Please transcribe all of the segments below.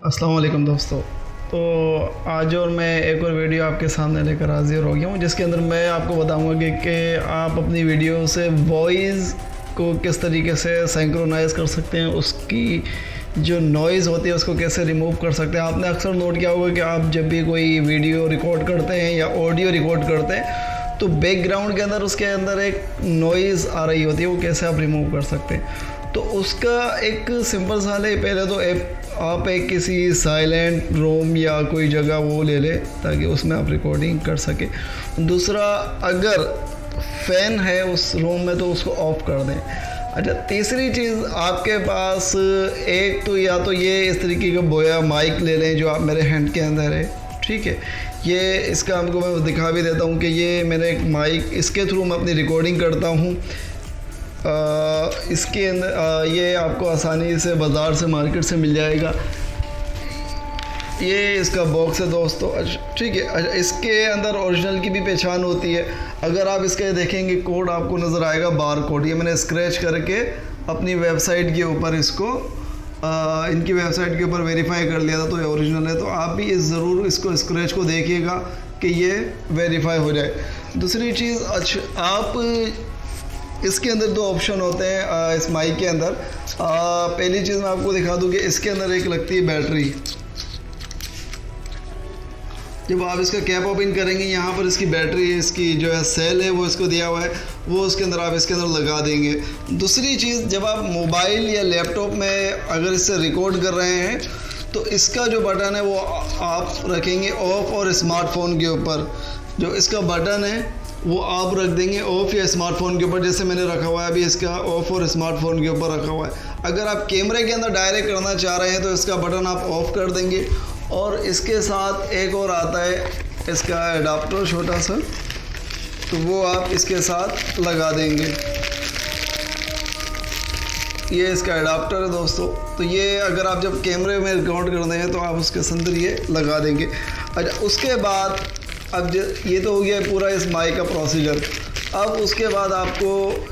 अस्सलाम वालेकुम दोस्तों। तो आज और मैं एक और वीडियो आपके सामने लेकर हाजिर हो गया हूँ, जिसके अंदर मैं आपको बताऊँगा कि आप अपनी वीडियो से वॉइस को किस तरीके से सिंक्रोनाइज़ कर सकते हैं, उसकी जो नॉइज़ होती है उसको कैसे रिमूव कर सकते हैं। आपने अक्सर नोट किया होगा कि आप जब भी कोई वीडियो रिकॉर्ड करते हैं या ऑडियो रिकॉर्ड करते हैं तो बैकग्राउंड के अंदर उसके अंदर एक नॉइज़ आ रही होती है, वो कैसे आप रिमूव कर सकते हैं। तो उसका एक सिंपल सा है, पहले तो आप एक किसी साइलेंट रूम या कोई जगह वो ले लें ताकि उसमें आप रिकॉर्डिंग कर सकें। दूसरा, अगर फ़ैन है उस रूम में तो उसको ऑफ़ कर दें। अच्छा, तीसरी चीज़, आपके पास एक तो या तो ये इस तरीके का बोया माइक ले लें जो आप मेरे हैंड के अंदर है, ठीक है। ये इसका आपको मैं दिखा भी देता हूँ कि ये मैंने एक माइक, इसके थ्रू मैं अपनी रिकॉर्डिंग करता हूँ। इसके अंदर ये आपको आसानी से बाज़ार से, मार्केट से मिल जाएगा। ये इसका बॉक्स है दोस्तों, ठीक है। अच्छा, इसके अंदर ओरिजिनल की भी पहचान होती है। अगर आप इसके देखेंगे कोड आपको नज़र आएगा, बार कोड। ये मैंने स्क्रैच करके अपनी वेबसाइट के ऊपर इसको इनकी वेबसाइट के ऊपर वेरीफाई कर लिया था, तो ये ओरिजिनल है। तो आप भी ज़रूर इसको स्क्रैच को देखिएगा कि ये वेरीफाई हो जाए। दूसरी चीज़, अच्छा, आप इसके अंदर दो ऑप्शन होते हैं इस माइक के अंदर। पहली चीज़ मैं आपको दिखा दूं कि इसके अंदर एक लगती है बैटरी। जब आप इसका कैप ओपन करेंगे, यहाँ पर इसकी बैटरी, इसकी जो है सेल है वो इसको दिया हुआ है, वो उसके अंदर आप इसके अंदर लगा देंगे। दूसरी चीज़, जब आप मोबाइल या लैपटॉप में अगर इससे रिकॉर्ड कर रहे हैं तो इसका जो बटन है वो आप रखेंगे ऑफ, और स्मार्टफोन के ऊपर जो इसका बटन है वो आप रख देंगे ऑफ़ या स्मार्टफोन के ऊपर, जैसे मैंने रखा हुआ है अभी इसका ऑफ़ और स्मार्टफोन के ऊपर रखा हुआ है। अगर आप कैमरे के अंदर डायरेक्ट करना चाह रहे हैं तो इसका बटन आप ऑफ़ कर देंगे। और इसके साथ एक और आता है इसका एडाप्टर छोटा सा, तो वो आप इसके साथ लगा देंगे। ये इसका एडाप्टर है दोस्तों। तो ये अगर आप जब कैमरे में रिकॉर्ड करते हैं तो आप उसके अंदर ये लगा देंगे। अच्छा, उसके बाद अब ये तो हो गया पूरा इस माइक का प्रोसीजर। अब उसके बाद आपको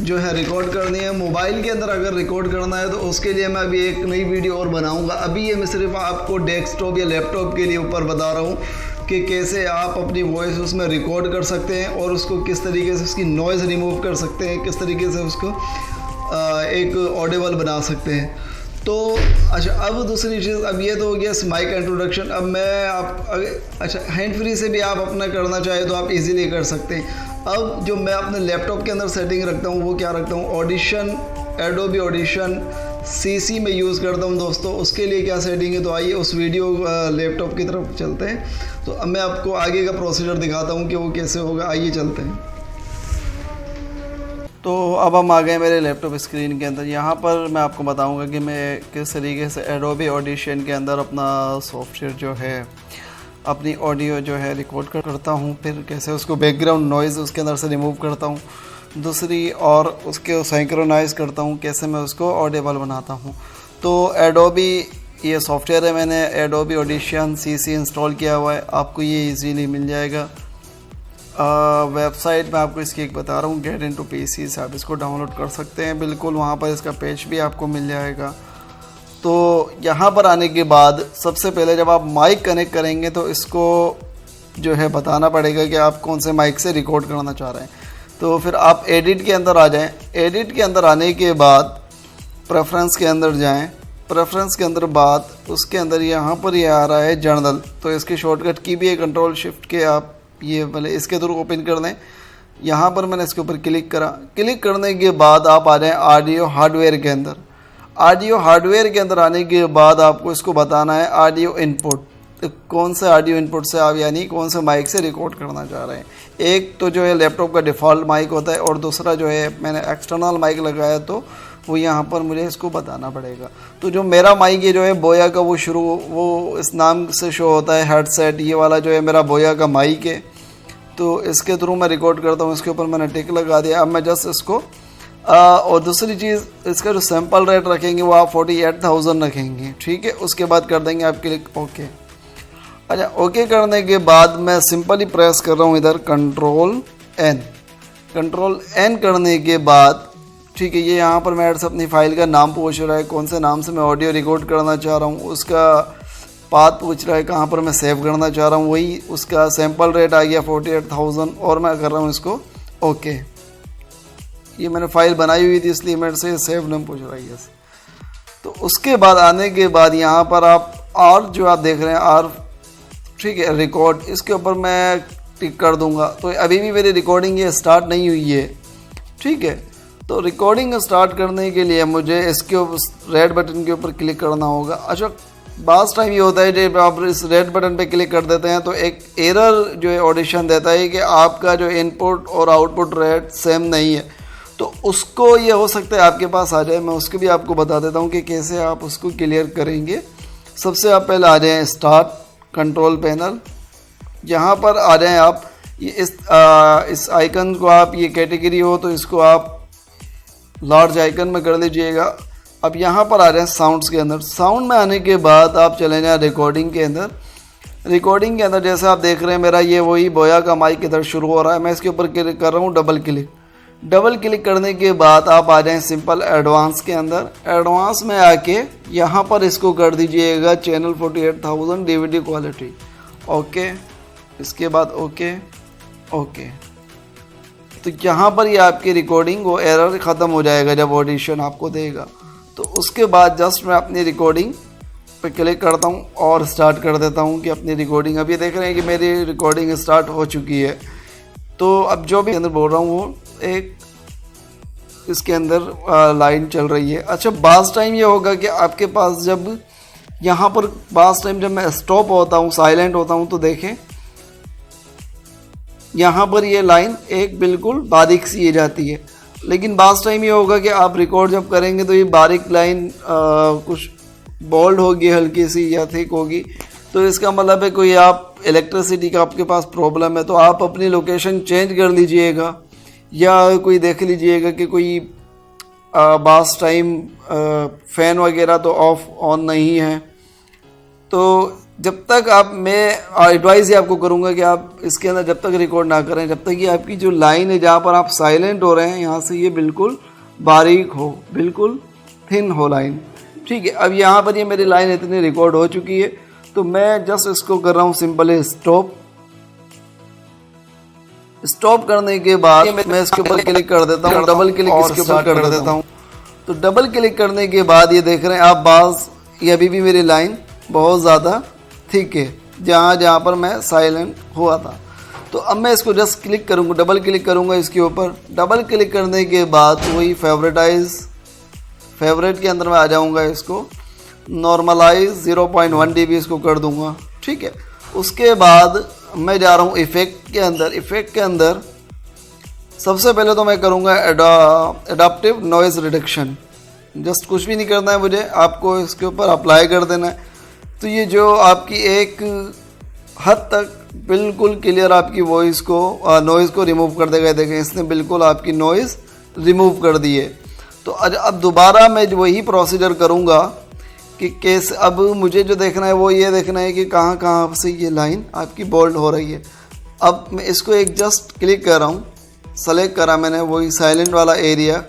जो है रिकॉर्ड करनी है। मोबाइल के अंदर अगर रिकॉर्ड करना है तो उसके लिए मैं अभी एक नई वीडियो और बनाऊंगा। अभी ये मैं सिर्फ आपको डेस्कटॉप या लैपटॉप के लिए ऊपर बता रहा हूँ कि कैसे आप अपनी वॉइस उसमें रिकॉर्ड कर सकते हैं और उसको किस तरीके से उसकी नॉइज़ रिमूव कर सकते हैं, किस तरीके से उसको एक ऑडिबल बना सकते हैं। तो अच्छा, अब दूसरी चीज़, अब ये तो हो गया माइक का इंट्रोडक्शन। अब मैं अच्छा, हैंड फ्री से भी आप अपना करना चाहे तो आप इजीली कर सकते हैं। अब जो मैं अपने लैपटॉप के अंदर सेटिंग रखता हूँ वो क्या रखता हूँ, ऑडिशन, एडोबी ऑडिशन CC में यूज़ करता हूँ दोस्तों। उसके लिए क्या सेटिंग है, तो आइए उस वीडियो लैपटॉप की तरफ चलते हैं। तो अब मैं आपको आगे का प्रोसीजर दिखाता हूँ कि वो कैसे होगा। आइए चलते हैं। तो अब हम आ गए मेरे लैपटॉप स्क्रीन के अंदर। यहाँ पर मैं आपको बताऊंगा कि मैं किस तरीके से एडोबी ऑडिशन के अंदर अपना सॉफ्टवेयर जो है, अपनी ऑडियो जो है रिकॉर्ड करता हूँ, फिर कैसे उसको बैकग्राउंड नॉइज़ उसके अंदर से रिमूव करता हूँ। दूसरी, और उसके सिंक्रोनाइज़ करता हूँ, कैसे मैं उसको ऑडिबल बनाता हूँ। तो एडोबी ये सॉफ्टवेयर है, मैंने एडोबी ऑडिशन CC इंस्टॉल किया हुआ है। आपको ये ईजीली मिल जाएगा। वेबसाइट में आपको इसकी एक बता रहा हूँ, गेट इनटू PC से आप इसको डाउनलोड कर सकते हैं। बिल्कुल वहाँ पर इसका पेज भी आपको मिल जाएगा। तो यहाँ पर आने के बाद सबसे पहले जब आप माइक कनेक्ट करेंगे तो इसको जो है बताना पड़ेगा कि आप कौन से माइक से रिकॉर्ड करना चाह रहे हैं। तो फिर आप एडिट के अंदर आ जाएं। एडिट के अंदर आने के बाद प्रेफरेंस के अंदर जाएं। प्रेफरेंस के अंदर बाद उसके अंदर यहाँ पर ये आ रहा है जर्नल, तो इसकी शॉर्टकट की भी है कंट्रोल शिफ्ट के, आप ये भले इसके थ्रू ओपन कर दें। यहाँ पर मैंने इसके ऊपर क्लिक करा। क्लिक करने के बाद आप आ जाएँ ऑडियो हार्डवेयर के अंदर। ऑडियो हार्डवेयर के अंदर आने के बाद आपको इसको बताना है ऑडियो इनपुट, तो कौन से ऑडियो इनपुट से आप यानी कौन से माइक से रिकॉर्ड करना चाह रहे हैं। एक तो जो है लैपटॉप का डिफ़ॉल्ट माइक होता है, और दूसरा जो है मैंने एक्सटर्नल माइक लगाया तो वो यहाँ पर मुझे इसको बताना पड़ेगा। तो जो मेरा माइक ये जो है बोया का, वो इस नाम से शो होता है हेडसेट। ये वाला जो है मेरा बोया का माइक है, तो इसके थ्रू मैं रिकॉर्ड करता हूँ। इसके ऊपर मैंने टिक लगा दिया। अब मैं जस्ट इसको और दूसरी चीज़, इसका जो सैम्पल रेट रखेंगे वो आप 48,000 रखेंगे, ठीक है। उसके बाद कर देंगे आप क्लिक ओके। अच्छा, ओके करने के बाद मैं सिंपली प्रेस कर रहा हूँ इधर कंट्रोल N करने के बाद, ठीक है, ये यहाँ पर मैं अपनी फ़ाइल का नाम पूछ रहा है, कौन से नाम से मैं ऑडियो रिकॉर्ड करना चाह रहा हूँ, उसका पाथ पूछ रहा है कहाँ पर मैं सेव करना चाह रहा हूँ, वही उसका सैम्पल रेट आ गया 48,000 और मैं कर रहा हूँ इसको ओके। ये मैंने फाइल बनाई हुई थी इसलिए मेरे से सेव नेम पूछ रहा है। तो उसके बाद आने के बाद यहाँ पर आप और जो आप देख रहे हैं और ठीक है रिकॉर्ड, इसके ऊपर मैं टिक कर दूंगा। तो अभी भी मेरी रिकॉर्डिंग ये स्टार्ट नहीं हुई है, ठीक है। तो रिकॉर्डिंग स्टार्ट करने के लिए मुझे इसके रेड बटन के ऊपर क्लिक करना होगा। अच्छा बास टाइम ये होता है जब आप इस रेड बटन पे क्लिक कर देते हैं तो एक एरर जो है ऑडिशन देता है कि आपका जो इनपुट और आउटपुट रेट सेम नहीं है। तो उसको ये हो सकता है आपके पास आ जाए, मैं उसको भी आपको बता देता हूँ कि कैसे आप उसको क्लियर करेंगे। सबसे आप पहले आ जाएँ स्टार्ट कंट्रोल पैनल, यहाँ पर आ जाएँ आप ये इस आइकन को आप ये कैटेगरी हो तो इसको आप लार्ज आइकन में कर लीजिएगा। अब यहाँ पर आ जाए साउंड्स के अंदर, साउंड में आने के बाद आप चले जाएँ रिकॉर्डिंग के अंदर। रिकॉर्डिंग के अंदर जैसे आप देख रहे हैं मेरा ये वही बोया का माइक इधर शुरू हो रहा है, मैं इसके ऊपर क्लिक कर रहा हूँ डबल क्लिक। डबल क्लिक करने के बाद आप आ जाएँ सिंपल एडवांस के अंदर। एडवांस में आके यहाँ पर इसको कर दीजिएगा चैनल 48,000 DVD क्वालिटी ओके। इसके बाद ओके ओके। तो यहाँ पर ये आपकी रिकॉर्डिंग वो एरर ख़त्म हो जाएगा जब ऑडिशन आपको देगा। तो उसके बाद जस्ट मैं अपनी रिकॉर्डिंग पे क्लिक करता हूँ और स्टार्ट कर देता हूँ कि अपनी रिकॉर्डिंग, अब ये देख रहे हैं कि मेरी रिकॉर्डिंग स्टार्ट हो चुकी है। तो अब जो भी अंदर बोल रहा हूँ वो एक इसके अंदर लाइन चल रही है। अच्छा बास टाइम ये होगा कि आपके पास जब यहाँ पर बास टाइम जब मैं स्टॉप होता हूँ साइलेंट होता हूँ तो देखें यहाँ पर ये लाइन एक बिल्कुल बारीक सी ये जाती है, लेकिन बास टाइम ये होगा कि आप रिकॉर्ड जब करेंगे तो ये बारीक लाइन कुछ बोल्ड होगी हल्की सी या थिक होगी। तो इसका मतलब है कोई आप इलेक्ट्रिसिटी का आपके पास प्रॉब्लम है तो आप अपनी लोकेशन चेंज कर लीजिएगा या कोई देख लीजिएगा कि कोई बास टाइम फ़ैन वगैरह तो ऑफ ऑन नहीं है। तो जब तक आप मैं एडवाइस ये आपको करूँगा कि आप इसके अंदर जब तक रिकॉर्ड ना करें जब तक ये आपकी जो लाइन है जहाँ पर आप साइलेंट हो रहे हैं यहाँ से ये बिल्कुल बारीक हो, बिल्कुल थिन हो लाइन, ठीक है। अब यहाँ पर ये मेरी लाइन इतनी रिकॉर्ड हो चुकी है तो मैं जस्ट इसको कर रहा हूँ सिंपल स्टॉप। स्टॉप करने के बाद मैं इसके ऊपर क्लिक कर देता हूँ, डबल क्लिक इसके ऊपर कर देता हूँ। तो डबल क्लिक करने के बाद ये देख रहे हैं आप बास ये अभी भी मेरी लाइन बहुत ज़्यादा ठीक है जहाँ जहाँ पर मैं साइलेंट हुआ था। तो अब मैं इसको जस्ट क्लिक करूँगा, डबल क्लिक करूँगा इसके ऊपर। डबल क्लिक करने के बाद वही फेवरेट के अंदर मैं आ जाऊँगा, इसको नॉर्मलाइज 0.1 dB इसको कर दूँगा, ठीक है। उसके बाद मैं जा रहा हूँ इफ़ेक्ट के अंदर। इफ़ेक्ट के अंदर सबसे पहले तो मैं करूँगा एडाप्टिव नॉइज़ रिडक्शन। जस्ट कुछ भी नहीं करना है मुझे, आपको इसके ऊपर अप्लाई कर देना है। तो ये जो आपकी एक हद तक बिल्कुल क्लियर आपकी वॉइस को नॉइज़ को रिमूव कर देगा। देखें इसने बिल्कुल आपकी नॉइज़ रिमूव कर दी है। तो अब दोबारा मैं वही प्रोसीजर करूँगा कि कैसे, अब मुझे जो देखना है वो ये देखना है कि कहाँ कहाँ से ये लाइन आपकी बोल्ड हो रही है। अब मैं इसको एक जस्ट क्लिक कर रहा हूँ, सेलेक्ट करा मैंने वही साइलेंट वाला एरिया,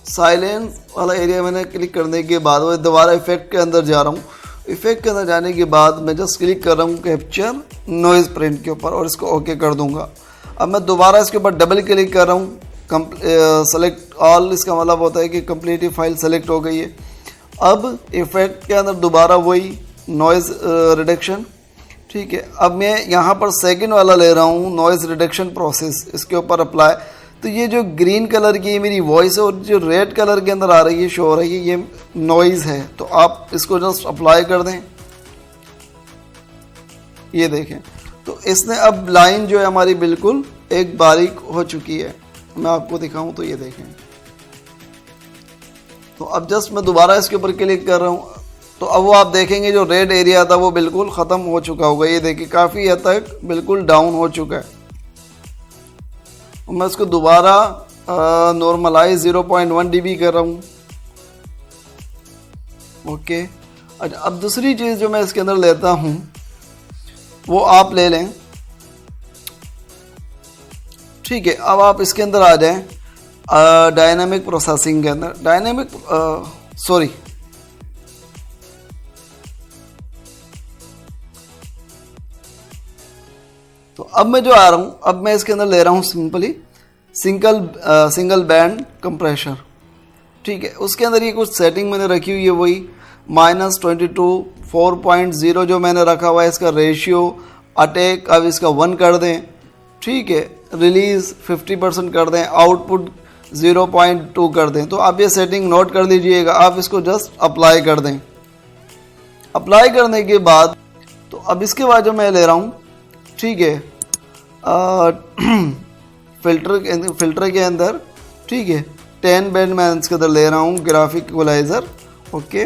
साइलेंस वाला एरिया मैंने क्लिक करने के बाद वो दोबारा इफेक्ट के अंदर जा रहा हूँ। इफेक्ट के अंदर जाने के बाद मैं जस्ट क्लिक कर रहा हूँ कैप्चर नॉइज़ प्रिंट के ऊपर और इसको ओके कर दूंगा। अब मैं दोबारा इसके ऊपर डबल क्लिक कर रहा हूँ, सेलेक्ट ऑल, इसका मतलब होता है कि कंप्लीट फाइल सेलेक्ट हो गई है। अब इफेक्ट के अंदर दोबारा वही नॉइज़ रिडक्शन, ठीक है। अब मैं यहाँ पर सेकंड वाला ले रहा हूँ नॉइज़ रिडक्शन प्रोसेस, इसके ऊपर अप्लाई। तो ये जो ग्रीन कलर की मेरी वॉइस है और जो रेड कलर के अंदर आ रही है शो हो रही है ये नॉइज़ है। तो आप इसको जस्ट अप्लाई कर दें, ये देखें। तो इसने अब लाइन जो है हमारी बिल्कुल एक बारीक हो चुकी है। मैं आपको दिखाऊं तो ये देखें। तो अब जस्ट मैं दोबारा इसके ऊपर क्लिक कर रहा हूँ तो अब वो आप देखेंगे जो रेड एरिया था वो बिल्कुल ख़त्म हो चुका होगा। ये देखिए काफ़ी हद तक बिल्कुल डाउन हो चुका है। मैं इसको दोबारा नॉर्मलाइज 0.1 dB कर रहा हूँ, ओके। अच्छा अब दूसरी चीज़ जो मैं इसके अंदर लेता हूँ वो आप ले लें, ठीक है। अब आप इसके अंदर आ जाएं डायनामिक प्रोसेसिंग के अंदर। अब मैं जो आ रहा हूँ, अब मैं इसके अंदर ले रहा हूँ सिंपली सिंगल बैंड कंप्रेशर। ठीक है, उसके अंदर ये कुछ सेटिंग मैंने रखी हुई है, वही -22 4.0 जो मैंने रखा हुआ है, इसका रेशियो अटैक अब इसका 1 कर दें। ठीक है, रिलीज़ 50% कर दें, आउटपुट 0.2 कर दें। तो आप ये सेटिंग नोट कर लीजिएगा, आप इसको जस्ट अप्लाई कर दें। अप्लाई करने के बाद तो अब इसके बाद जो मैं ले रहा हूँ, ठीक है, फिल्टर के अंदर, ठीक है, 10 बैंड मैं इसके अंदर ले रहा हूँ, ग्राफिक इक्वलाइज़र। ओके,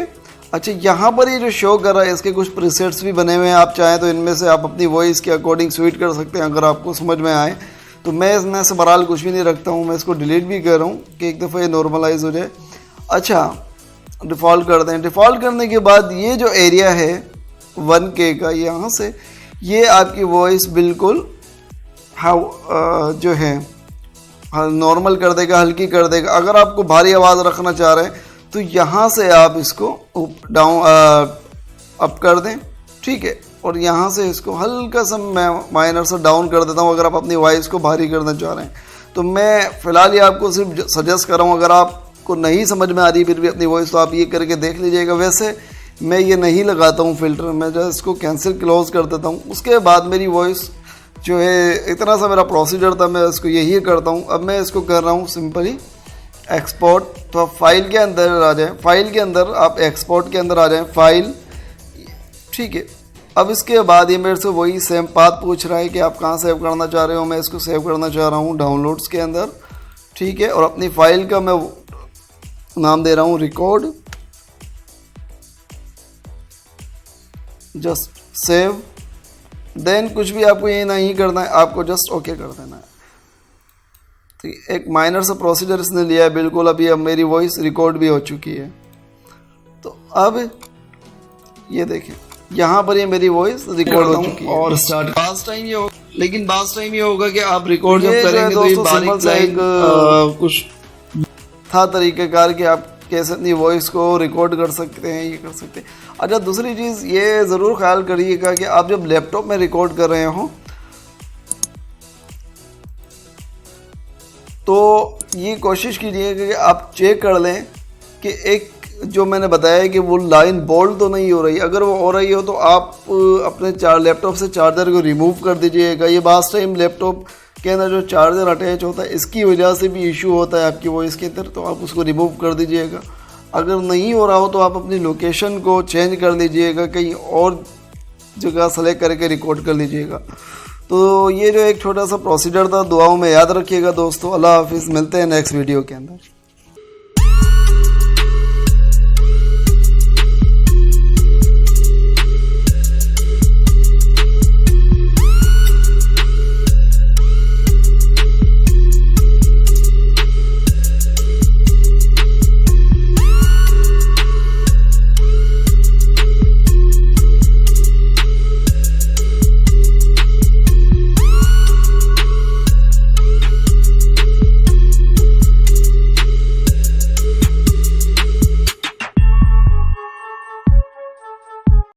अच्छा, यहाँ पर ये जो शो कर रहा है इसके कुछ प्रीसेट्स भी बने हुए हैं, आप चाहें तो इनमें से आप अपनी वॉइस के अकॉर्डिंग स्वीट कर सकते हैं अगर आपको समझ में आए। तो मैं इसमें से बहरहाल कुछ भी नहीं रखता हूँ, मैं इसको डिलीट भी कर रहा हूँ कि एक दफ़ा ये नॉर्मलाइज हो जाए। अच्छा, डिफ़ॉल्ट कर दें। डिफ़ॉल्ट करने के बाद ये जो एरिया है 1K का, यहाँ से ये आपकी वॉइस बिल्कुल जो है नॉर्मल कर देगा, हल्की कर देगा। अगर आपको भारी आवाज़ रखना चाह रहे हैं तो यहाँ से आप इसको डाउन अप कर दें। ठीक है, और यहाँ से इसको हल्का सा मैं माइनर से डाउन कर देता हूँ अगर आप अपनी वॉइस को भारी करना चाह रहे हैं। तो मैं फ़िलहाल ये आपको सिर्फ सजेस्ट कर रहा हूँ, अगर आपको नहीं समझ में आ रही फिर भी अपनी वॉइस, तो आप ये करके देख लीजिएगा। वैसे मैं ये नहीं लगाता हूँ फ़िल्टर, मैं जो इसको कैंसिल क्लोज़ कर देता हूँ। उसके बाद मेरी वॉइस जो है, इतना सा मेरा प्रोसीजर था, मैं इसको यही करता हूँ। अब मैं इसको कर रहा हूँ सिंपली एक्सपोर्ट। तो आप फाइल के अंदर आ जाएं, फाइल के अंदर आप एक्सपोर्ट के अंदर आ जाएं, फाइल। ठीक है, अब इसके बाद ये मेरे से वही सेम पाथ पूछ रहा है कि आप कहाँ सेव करना चाह रहे हो। मैं इसको सेव करना चाह रहा हूँ डाउनलोड्स के अंदर। ठीक है, और अपनी फाइल का मैं नाम दे रहा हूँ रिकॉर्ड, जस्ट सेव। देन कुछ भी आपको ये नहीं करना है, आपको जस्ट ओके कर देना है। तो एक माइनर सा प्रोसीजर इसने लिया है बिल्कुल। अभी अब मेरी वॉइस रिकॉर्ड भी हो चुकी है। तो अब ये देखें, यहाँ पर ये मेरी वॉइस रिकॉर्ड हो चुकी है और स्टार्ट। बास टाइम ये हो, लेकिन बास टाइम ये होगा कि आप रिकॉर्ड जब करेंगे तो ये बारीक लाइन कुछ था तरीक़ेकार कि आप कैसे अपनी वॉइस को रिकॉर्ड कर सकते हैं, ये कर सकते हैं। अच्छा, दूसरी चीज़ ये ज़रूर ख्याल करिएगा कि आप जब लैपटॉप में रिकॉर्ड कर रहे हो तो ये कोशिश कीजिएगा कि आप चेक कर लें कि एक जो मैंने बताया है कि वो लाइन बोल्ड तो नहीं हो रही। अगर वो हो रही हो तो आप अपने लैपटॉप से चार्जर को रिमूव कर दीजिएगा। ये बास टाइम लैपटॉप के अंदर जो चार्जर अटैच होता है इसकी वजह से भी इशू होता है आपकी वॉइस के अंदर, तो आप उसको रिमूव कर दीजिएगा। अगर नहीं हो रहा हो तो आप अपनी लोकेशन को चेंज कर लीजिएगा, कहीं और जगह सेलेक्ट करके रिकॉर्ड कर लीजिएगा। तो ये जो एक छोटा सा प्रोसीजर था, दुआओं में याद रखिएगा दोस्तों। अल्लाह हाफिज़, मिलते हैं नेक्स्ट वीडियो के अंदर।